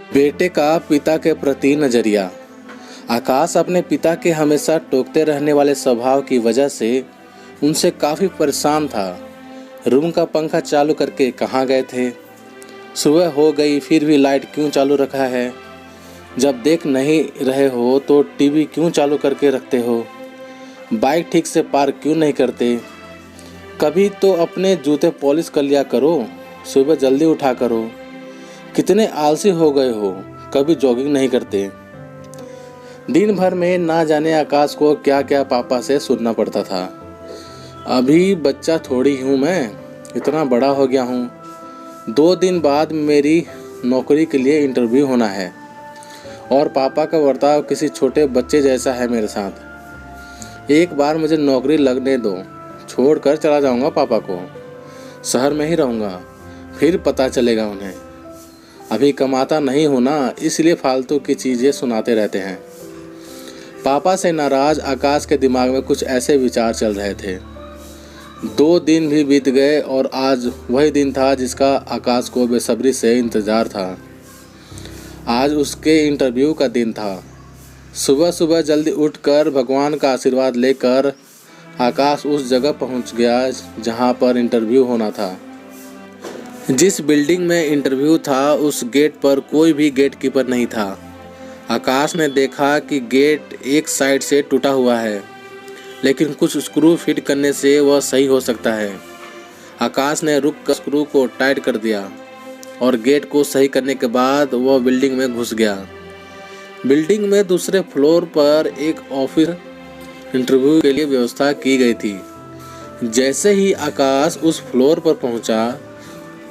बेटे का पिता के प्रति नजरिया। आकाश अपने पिता के हमेशा टोकते रहने वाले स्वभाव की वजह से उनसे काफ़ी परेशान था। रूम का पंखा चालू करके कहाँ गए थे? सुबह हो गई फिर भी लाइट क्यों चालू रखा है? जब देख नहीं रहे हो तो टीवी क्यों चालू करके रखते हो? बाइक ठीक से पार्क क्यों नहीं करते? कभी तो अपने जूते पॉलिश कर लिया करो, सुबह जल्दी उठा करो। कितने आलसी हो गए हो, कभी जॉगिंग नहीं करते। दिन भर में ना जाने आकाश को क्या क्या पापा से सुनना पड़ता था। अभी बच्चा थोड़ी हूँ मैं, इतना बड़ा हो गया हूँ। 2 दिन बाद मेरी नौकरी के लिए इंटरव्यू होना है और पापा का बर्ताव किसी छोटे बच्चे जैसा है मेरे साथ। एक बार मुझे नौकरी लगने दो, छोड़कर चला जाऊँगा पापा को। शहर में ही रहूँगा, फिर पता चलेगा उन्हें। अभी कमाता नहीं हूँ ना, इसलिए फालतू की चीज़ें सुनाते रहते हैं। पापा से नाराज आकाश के दिमाग में कुछ ऐसे विचार चल रहे थे। 2 दिन भी बीत गए और आज वही दिन था जिसका आकाश को बेसब्री से इंतज़ार था। आज उसके इंटरव्यू का दिन था। सुबह सुबह जल्दी उठकर भगवान का आशीर्वाद लेकर आकाश उस जगह पहुंच गया जहां पर इंटरव्यू होना था। जिस बिल्डिंग में इंटरव्यू था उस गेट पर कोई भी गेट कीपर नहीं था। आकाश ने देखा कि गेट एक साइड से टूटा हुआ है, लेकिन कुछ स्क्रू फिट करने से वह सही हो सकता है। आकाश ने रुक कर स्क्रू को टाइट कर दिया और गेट को सही करने के बाद वह बिल्डिंग में घुस गया। बिल्डिंग में दूसरे फ्लोर पर एक ऑफिस इंटरव्यू के लिए व्यवस्था की गई थी। जैसे ही आकाश उस फ्लोर पर पहुंचा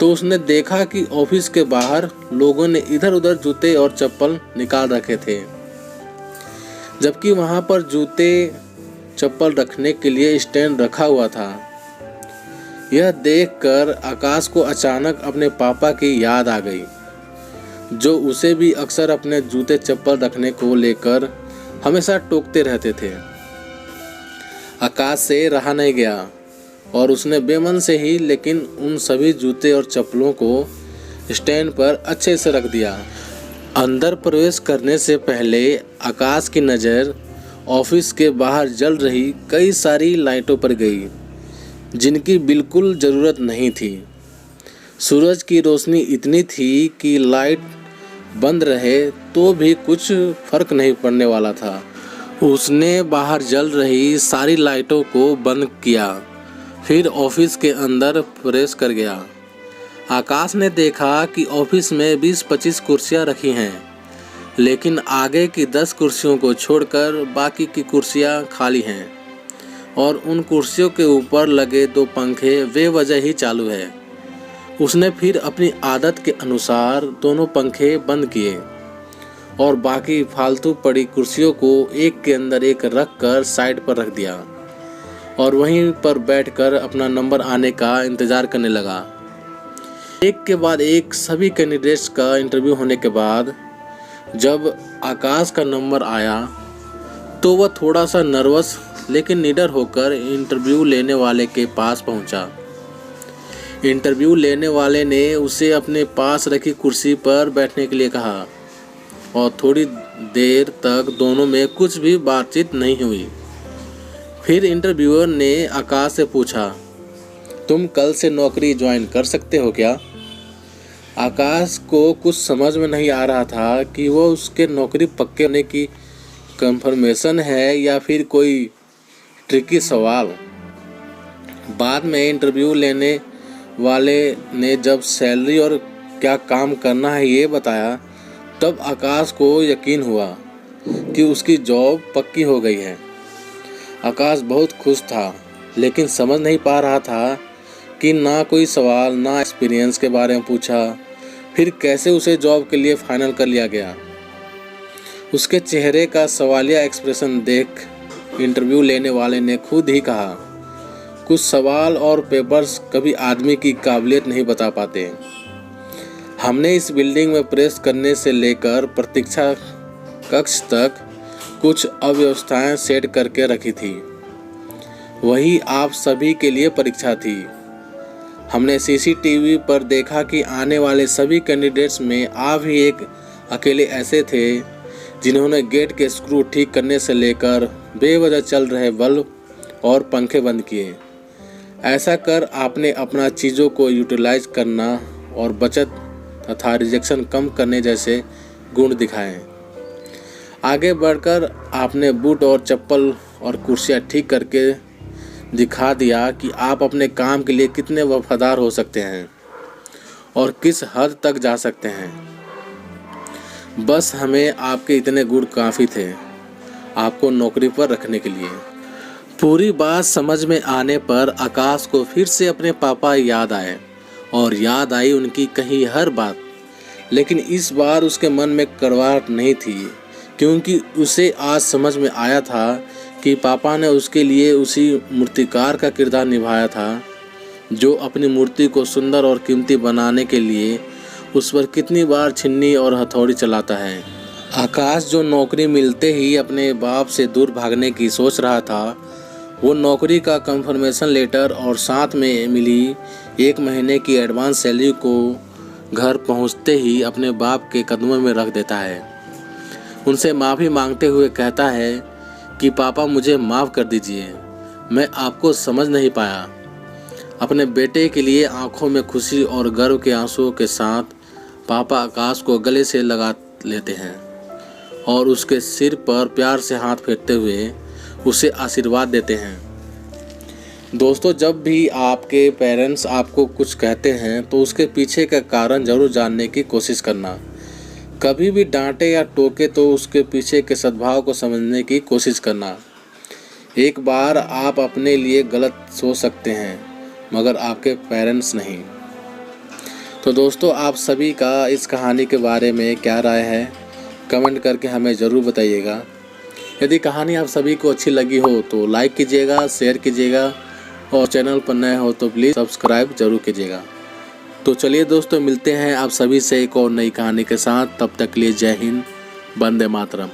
तो उसने देखा कि ऑफिस के बाहर लोगों ने इधर उधर जूते और चप्पल निकाल रखे थे, जबकि वहां पर जूते चप्पल रखने के लिए स्टैंड रखा हुआ था। यह देखकर आकाश को अचानक अपने पापा की याद आ गई, जो उसे भी अक्सर अपने जूते चप्पल रखने को लेकर हमेशा टोकते रहते थे। आकाश से रहा नहीं गया और उसने बेमन से ही लेकिन उन सभी जूते और चप्पलों को स्टैंड पर अच्छे से रख दिया। अंदर प्रवेश करने से पहले आकाश की नज़र ऑफिस के बाहर जल रही कई सारी लाइटों पर गई, जिनकी बिल्कुल ज़रूरत नहीं थी। सूरज की रोशनी इतनी थी कि लाइट बंद रहे तो भी कुछ फर्क नहीं पड़ने वाला था। उसने बाहर जल रही सारी लाइटों को बंद किया, फिर ऑफिस के अंदर प्रवेश कर गया। आकाश ने देखा कि ऑफिस में 20-25 कुर्सियां रखी हैं, लेकिन आगे की 10 कुर्सियों को छोड़कर बाकी की कुर्सियां खाली हैं और उन कुर्सियों के ऊपर लगे 2 पंखे बेवजह ही चालू है। उसने फिर अपनी आदत के अनुसार दोनों पंखे बंद किए और बाकी फालतू पड़ी कुर्सियों को एक के अंदर एक रख कर साइड पर रख दिया और वहीं पर बैठकर अपना नंबर आने का इंतज़ार करने लगा। एक के बाद एक सभी कैंडिडेट्स का इंटरव्यू होने के बाद जब आकाश का नंबर आया तो वह थोड़ा सा नर्वस लेकिन निडर होकर इंटरव्यू लेने वाले के पास पहुंचा। इंटरव्यू लेने वाले ने उसे अपने पास रखी कुर्सी पर बैठने के लिए कहा और थोड़ी देर तक दोनों में कुछ भी बातचीत नहीं हुई। फिर इंटरव्यूअर ने आकाश से पूछा, तुम कल से नौकरी ज्वाइन कर सकते हो क्या? आकाश को कुछ समझ में नहीं आ रहा था कि वो उसके नौकरी पक्के होने की कंफर्मेशन है या फिर कोई ट्रिकी सवाल। बाद में इंटरव्यू लेने वाले ने जब सैलरी और क्या काम करना है ये बताया, तब आकाश को यकीन हुआ कि उसकी जॉब पक्की हो गई है। आकाश बहुत खुश था, लेकिन समझ नहीं पा रहा था कि ना कोई सवाल ना एक्सपीरियंस के बारे में पूछा, फिर कैसे उसे जॉब के लिए फाइनल कर लिया गया। उसके चेहरे का सवालिया एक्सप्रेशन देख इंटरव्यू लेने वाले ने खुद ही कहा, कुछ सवाल और पेपर्स कभी आदमी की काबिलियत नहीं बता पाते। हमने इस बिल्डिंग में प्रेस करने से लेकर प्रतीक्षा कक्ष तक कुछ अव्यवस्थाएं सेट करके रखी थी। वही आप सभी के लिए परीक्षा थी। हमने सीसीटीवी पर देखा कि आने वाले सभी कैंडिडेट्स में आप ही एक अकेले ऐसे थे जिन्होंने गेट के स्क्रू ठीक करने से लेकर बेवजह चल रहे बल्ब और पंखे बंद किए। ऐसा कर आपने अपना चीज़ों को यूटिलाइज करना और बचत तथा रिजेक्शन कम करने जैसे गुण दिखाए। आगे बढ़कर आपने बूट और चप्पल और कुर्सियाँ ठीक करके दिखा दिया कि आप अपने काम के लिए कितने वफादार हो सकते हैं और किस हद तक जा सकते हैं। बस हमें आपके इतने गुण काफ़ी थे आपको नौकरी पर रखने के लिए। पूरी बात समझ में आने पर आकाश को फिर से अपने पापा याद आए और याद आई उनकी कही हर बात। लेकिन इस बार उसके मन में कड़वाहट नहीं थी, क्योंकि उसे आज समझ में आया था कि पापा ने उसके लिए उसी मूर्तिकार का किरदार निभाया था जो अपनी मूर्ति को सुंदर और कीमती बनाने के लिए उस पर कितनी बार छिन्नी और हथौड़ी चलाता है। आकाश जो नौकरी मिलते ही अपने बाप से दूर भागने की सोच रहा था, वो नौकरी का कंफर्मेशन लेटर और साथ में मिली 1 महीने की एडवांस सैलरी को घर पहुंचते ही अपने बाप के कदमों में रख देता है। उनसे माफ़ी मांगते हुए कहता है कि पापा मुझे माफ़ कर दीजिए, मैं आपको समझ नहीं पाया। अपने बेटे के लिए आंखों में खुशी और गर्व के आंसुओं के साथ पापा आकाश को गले से लगा लेते हैं और उसके सिर पर प्यार से हाथ फेरते हुए उसे आशीर्वाद देते हैं। दोस्तों, जब भी आपके पेरेंट्स आपको कुछ कहते हैं तो उसके पीछे का कारण ज़रूर जानने की कोशिश करना। कभी भी डांटे या टोके तो उसके पीछे के सद्भाव को समझने की कोशिश करना। एक बार आप अपने लिए गलत सोच सकते हैं मगर आपके पेरेंट्स नहीं। तो दोस्तों, आप सभी का इस कहानी के बारे में क्या राय है, कमेंट करके हमें ज़रूर बताइएगा। यदि कहानी आप सभी को अच्छी लगी हो तो लाइक कीजिएगा, शेयर कीजिएगा और चैनल पर नए हो तो प्लीज़ सब्सक्राइब जरूर कीजिएगा। तो चलिए दोस्तों, मिलते हैं आप सभी से एक और नई कहानी के साथ। तब तक के लिए जय हिंद, वंदे मातरम।